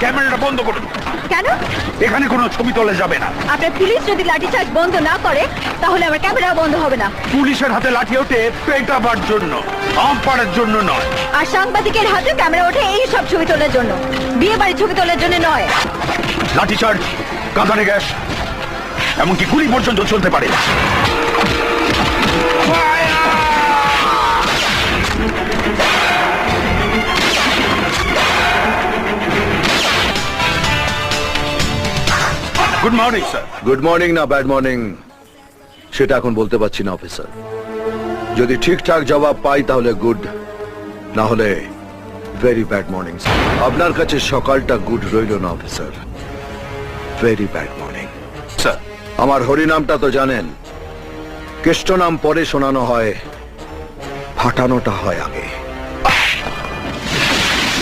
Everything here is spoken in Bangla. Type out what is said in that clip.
ক্যামেরাটা বন্ধ করুন। কেন? এখানে কোনো ছবি তোলা যাবে না। আপনার পুলিশ যদি লাঠিচার্জ বন্ধ না করে তাহলে আমার ক্যামেরা বন্ধ হবে না। পুলিশের হাতে লাঠি ওঠে পেটাবার জন্য, আমপাড়ার জন্য নয়। আর সাংবাদিকের হাতে ক্যামেরা ওঠে এই সব ছবি তোলার জন্য, বিয়ে বাড়ি ছবি তোলার জন্য নয়। লাঠিচার্জ, কাঁদানে গ্যাস, এমনকি গুলি পর্যন্ত চলতে পারে। Good morning sir. Good morning না ব্যাড মর্নিং সেটা এখন বলতে পারছি না অফিসার। যদি ঠিকঠাক জবাব পাই তাহলে গুড, না হলে ভেরি ব্যাড মর্নিং। আপনার কাছে সকালটা গুড রইল না officer, very bad morning sir. আমার হরিনামটা তো জানেন, কেষ্ট নাম পরে শোনানো হয়, ফাটানোটা হয় আগে।